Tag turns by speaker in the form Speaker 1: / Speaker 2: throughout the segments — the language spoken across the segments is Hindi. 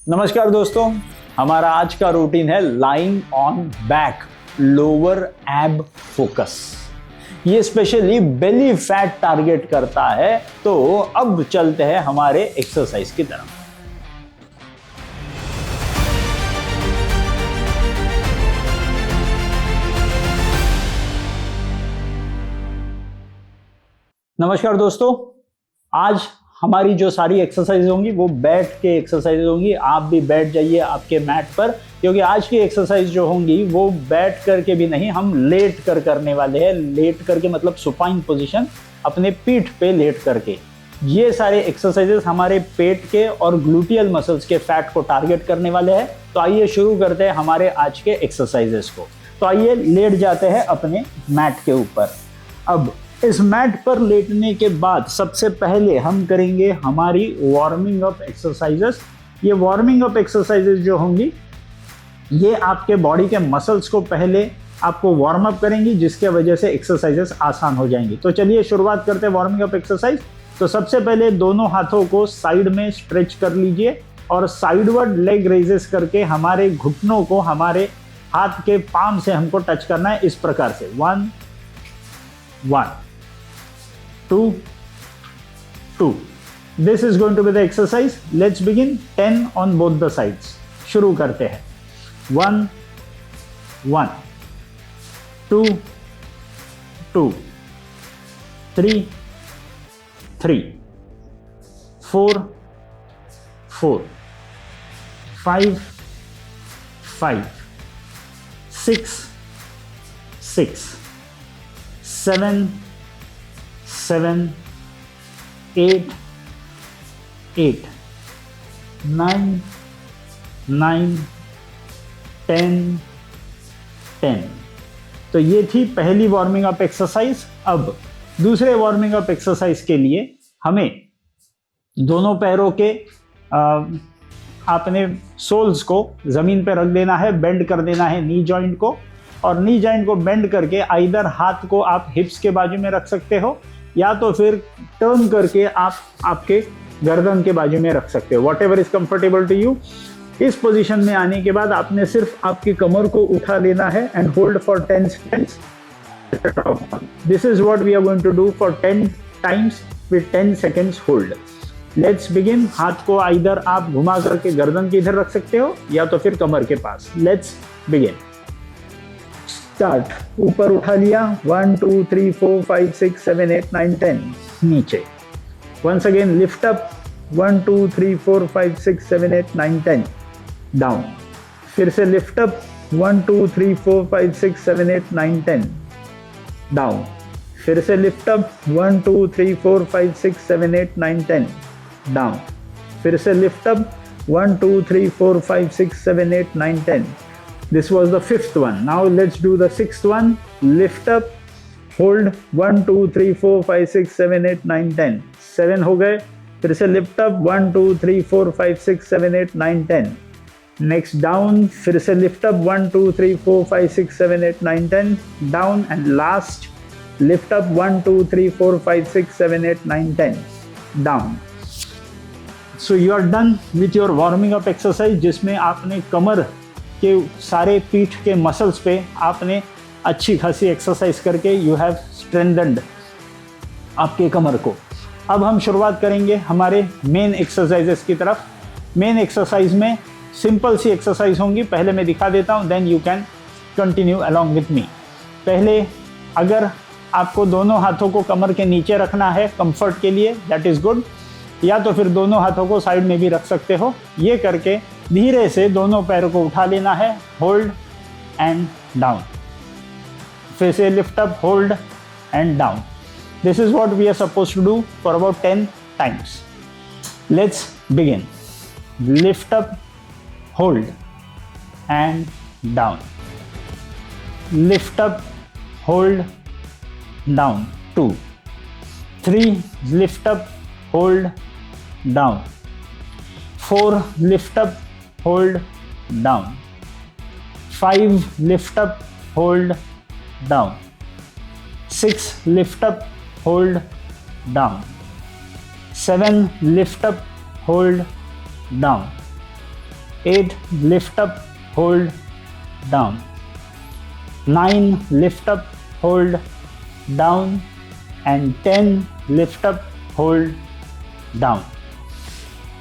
Speaker 1: नमस्कार दोस्तों, हमारा आज का रूटीन है लाइंग ऑन बैक लोअर एब फोकस। ये स्पेशली बेली फैट टारगेट करता है। तो अब चलते हैं हमारे एक्सरसाइज की तरफ। नमस्कार दोस्तों, आज हमारी जो सारी एक्सरसाइज होंगी वो बैठ के एक्सरसाइज होंगी। आप भी बैठ जाइए आपके मैट पर, क्योंकि आज की एक्सरसाइज जो होंगी वो बैठ करके भी नहीं, हम लेट कर करने वाले हैं। लेट करके मतलब सुपाइन पोजीशन, अपने पीठ पे लेट करके। ये सारे एक्सरसाइजेस हमारे पेट के और ग्लूटियल मसल्स के फैट को टारगेट करने वाले हैं। तो आइए शुरू करते हैं हमारे आज के एक्सरसाइजेस को। तो आइए लेट जाते हैं अपने मैट के ऊपर। अब इस मैट पर लेटने के बाद सबसे पहले हम करेंगे हमारी वार्मिंग अप एक्सरसाइजेस। ये वार्मिंग अप एक्सरसाइजेस जो होंगी ये आपके बॉडी के मसल्स को पहले आपको वार्म अप करेंगी, जिसके वजह से एक्सरसाइजेस आसान हो जाएंगी। तो चलिए शुरुआत करते हैं वार्मिंग अप एक्सरसाइज। तो सबसे पहले दोनों हाथों को साइड में स्ट्रेच कर लीजिए और साइडवर्ड लेग रेजेस करके हमारे घुटनों को हमारे हाथ के पाम से हमको टच करना है इस प्रकार से। 1 1 2 2। This is going to be the exercise. Let's begin 10 on both the sides. शुरू करते हैं। 1 1 2 2 3 3 4 4 5 5 6 6 7 7 8 8 9 9 10 10। तो ये थी पहली वार्मिंग अप एक्सरसाइज। अब दूसरे वार्मिंग अप एक्सरसाइज के लिए हमें दोनों पैरों के आपने सोल्स को जमीन पर रख देना है, बेंड कर देना है नी जॉइंट को। और नी जॉइंट को बेंड करके आइदर हाथ को आप हिप्स के बाजू में रख सकते हो, या तो फिर टर्न करके आप आपके गर्दन के बाजू में रख सकते हो। Whatever is comfortable to you. इस पोजीशन में आने के बाद आपने सिर्फ आपकी कमर को उठा लेना है and hold for 10 seconds. This is what we are going to do for 10 times with 10 seconds hold. Let's begin. हाथ को आइदर आप घुमा करके गर्दन के इधर रख सकते हो या तो फिर कमर के पास। Let's begin. स्टार्ट। ऊपर उठा लिया। 1 2 3 4 5 6 7 8 9 10। नीचे। Once again lift up. 1 2 3 4 5 6 7 8 9 10। Down. फिर से लिफ्ट अप। 1 2 3 4 5 6 7 8 9 10। डाउन। फिर से लिफ्ट अप। 1 2 3 4 5 6 7 8 9 10। डाउन। फिर से lift up. 1 2 3 4 5 6 7 8 9 10। This was the 5th one. Now let's do the 6th one. Lift up, hold 1 2 3 4 5 6 7 8 9 10। 7 हो गए। फिर से lift up 1 2 3 4 5 6 7 8 9 10। Next down, फिर से lift up 1 2 3 4 5 6 7 8 9 10। Down and last lift up 1 2 3 4 5 6 7 8 9 10। Down. So you are done with your warming up exercise, जिसमें आपने कमर के सारे पीठ के मसल्स पे आपने अच्छी खासी एक्सरसाइज करके यू हैव स्ट्रेंथन्ड आपके कमर को। अब हम शुरुआत करेंगे हमारे मेन एक्सरसाइजेस की तरफ। मेन एक्सरसाइज में सिंपल सी एक्सरसाइज होंगी, पहले मैं दिखा देता हूँ, then you can continue along with me. पहले अगर आपको दोनों हाथों को कमर के नीचे रखना है कंफर्ट के लिए, दैट इज़ गुड, या तो फिर दोनों हाथों को साइड में भी रख सकते हो। ये करके धीरे से दोनों पैरों को उठा लेना है, होल्ड एंड डाउन। फिर से lift up, hold and down. This is what we are suppose to do for about 10 times. Let's begin. Lift up, hold and down. Lift up, hold, down. 2 3 lift up, hold, down. 4 lift up, hold, down. 5 lift up, hold, down. 6 lift up, hold, down. 7 lift up, hold, down. 8 lift up, hold down, 9 lift up, hold down, and 10 lift up, hold down.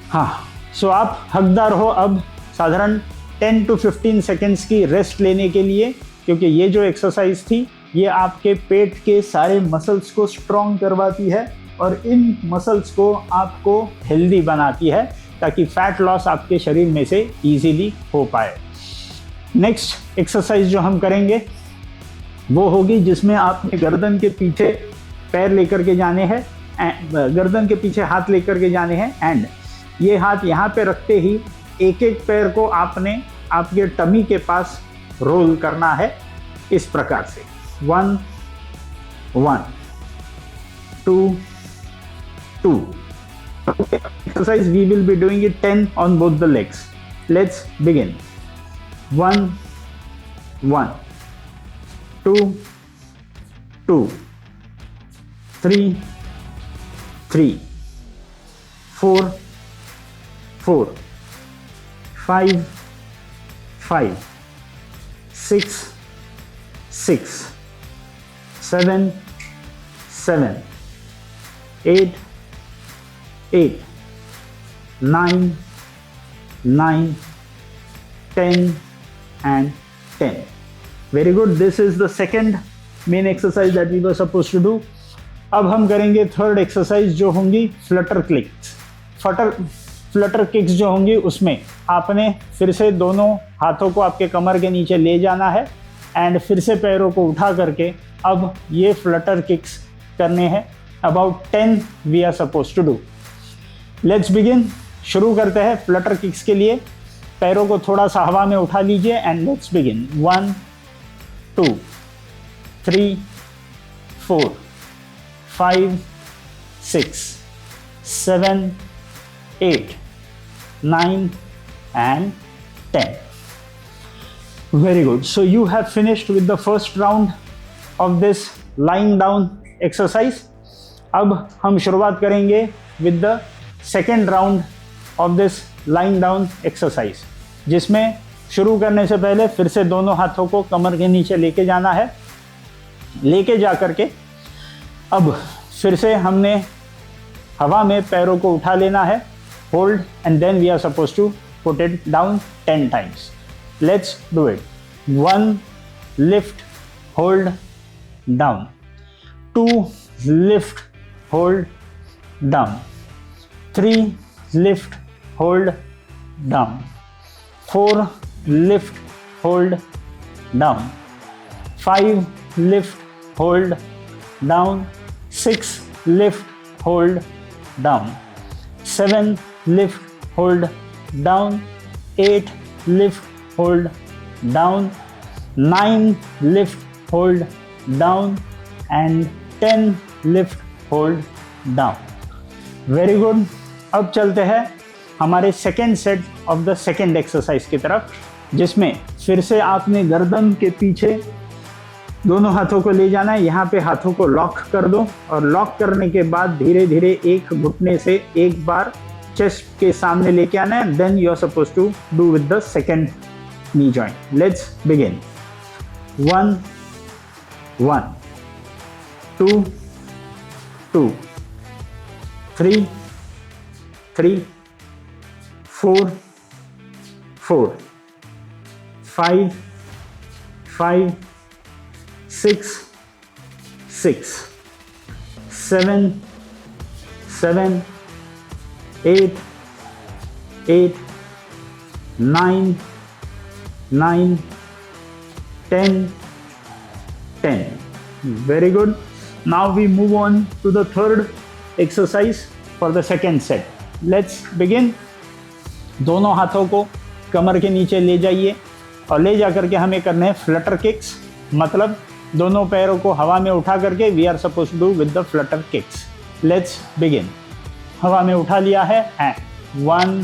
Speaker 1: हाँ, सो आप हकदार हो अब साधारण 10 to 15 सेकेंड्स की रेस्ट लेने के लिए, क्योंकि ये जो एक्सरसाइज थी ये आपके पेट के सारे मसल्स को स्ट्रॉन्ग करवाती है और इन मसल्स को आपको हेल्दी बनाती है ताकि फैट लॉस आपके शरीर में से इजीली हो पाए। नेक्स्ट एक्सरसाइज जो हम करेंगे वो होगी जिसमें आपने गर्दन के पीछे पैर लेकर के जाने हैं, गर्दन के पीछे हाथ लेकर के जाने हैं एंड ये हाथ यहाँ पे रखते ही एक एक पैर को आपने आपके टमी के पास रोल करना है इस प्रकार से 1 1 2 2। Exercise we will be doing it 10 on both the legs. Let's begin. 1 1 2 2 3 3 4 4 5 5 6 6 7 7 8 8 9 9 10 and 10. Very good. This is the second main exercise that we were supposed to do. अब हम करेंगे थर्ड एक्सरसाइज जो होंगी फ्लटर क्लिक्स। फ्लटर किक्स जो होंगी उसमें आपने फिर से दोनों हाथों को आपके कमर के नीचे ले जाना है एंड फिर से पैरों को उठा करके अब ये फ्लटर किक्स करने हैं। About 10 we are suppose to do. Let's begin. शुरू करते हैं फ्लटर किक्स के लिए। पैरों को थोड़ा सा हवा में उठा लीजिए and let's begin. 1 2 3 4 5 6 7 8 9 and 10. Very good. So you have finished with the first round of this lying down exercise. अब हम शुरुआत करेंगे with the second round of this lying down exercise, जिसमें शुरू करने से पहले फिर से दोनों हाथों को कमर के नीचे लेके जाना है। लेके जा करके अब फिर से हमने हवा में पैरों को उठा लेना है, hold, and then we are supposed to put it down 10 times. Let's do it. 1 lift, hold, down. 2 lift, hold, down. 3 lift, hold, down. 4 lift, hold, down. 5 lift, hold, down. 6 lift, hold, down. 7 lift, hold, down. 8 lift, hold, down. 9 lift, hold, down. And 10 lift, hold, down. Very good. अब चलते हैं हमारे second set of the second exercise की तरफ, जिसमें फिर से आपने गर्दन के पीछे दोनों हाथों को ले जाना है। यहाँ पे हाथों को लॉक कर दो और लॉक करने के बाद धीरे धीरे एक घुटने से एक बार चेस्ट के सामने लेके आना है। Then you are suppose to do with the second knee joint. Let's begin. 1 1 2 2 3 3 4 4 5 5 6 6 7 7 8 8 9 9 10 10. Very good. Now we move on to the third exercise for the second set. Let's begin. दोनों हाथों को कमर के नीचे ले जाइए और ले जा करके हमें करने हैं फ्लटर किक्स, मतलब दोनों पैरों को हवा में उठा करके we are suppose to do with the flutter kicks. Let's begin. हवा में उठा लिया है and 1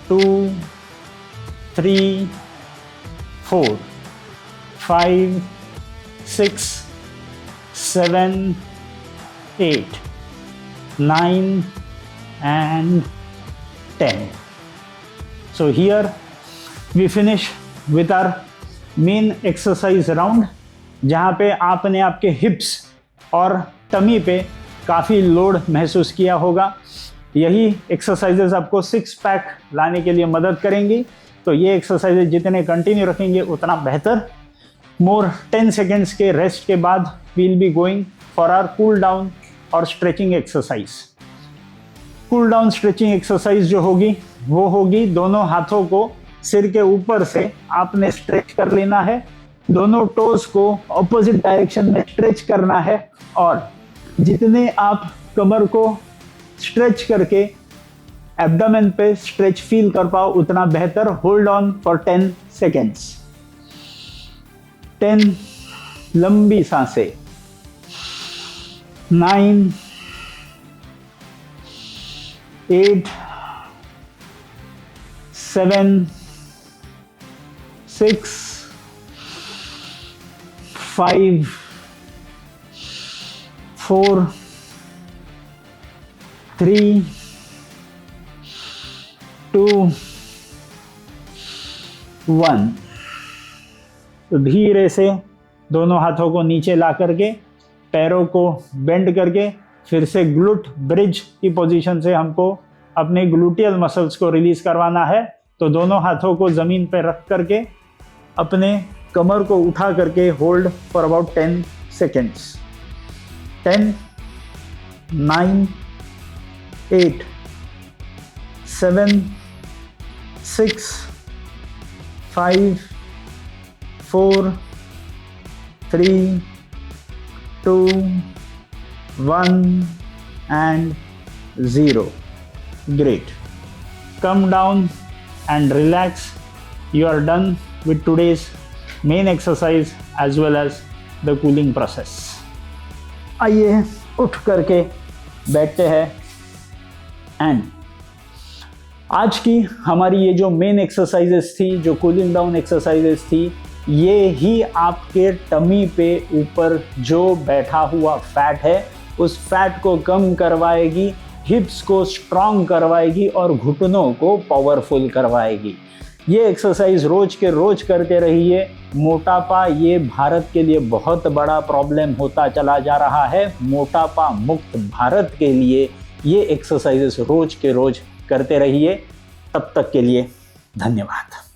Speaker 1: 2 3 4 5 6 7 8 9 and 10. So here we finish with our main exercise round, जहाँ पे आपने आपके हिप्स और टमी पे काफ़ी लोड महसूस किया होगा। यही एक्सरसाइजेज आपको 6 पैक लाने के लिए मदद करेंगी। तो ये एक्सरसाइजेज जितने कंटिन्यू रखेंगे उतना बेहतर। मोर 10 सेकेंड्स के रेस्ट के बाद we'll be going for our cool down और stretching exercise. Cool down stretching exercise जो होगी वो होगी दोनों हाथों को सिर के ऊपर से आपने स्ट्रेच कर लेना है, दोनों टोज को ऑपोजिट डायरेक्शन में स्ट्रेच करना है और जितने आप कमर को स्ट्रेच करके एब्डोमेन पे स्ट्रेच फील कर पाओ उतना बेहतर। Hold on for 10 seconds. 10 लंबी सांसें। 9 8 7 6 5 4 3 2 1। तो धीरे से दोनों हाथों को नीचे ला करके पैरों को बेंड करके फिर से ग्लूट ब्रिज की पोजीशन से हमको अपने ग्लूटियल मसल्स को रिलीज करवाना है। तो दोनों हाथों को ज़मीन पर रख करके अपने कमर को उठा करके hold for about 10 seconds. 10 9 8 7 6 5 4 3 2 1 and 0. Great. Come down and relax. You are done with today's main exercise as well as the cooling process. आइए उठ करके बैठते हैं एंड आज की हमारी ये जो मेन एक्सरसाइजेस थी, जो कूलिंग डाउन एक्सरसाइजेस थी, ये ही आपके टमी पे ऊपर जो बैठा हुआ फैट है उस फैट को कम करवाएगी, हिप्स को स्ट्रॉन्ग करवाएगी और घुटनों को पावरफुल करवाएगी। ये एक्सरसाइज रोज के रोज करते रहिए। मोटापा ये भारत के लिए बहुत बड़ा प्रॉब्लम होता चला जा रहा है। मोटापा मुक्त भारत के लिए ये एक्सरसाइजेस रोज के रोज करते रहिए। तब तक के लिए धन्यवाद।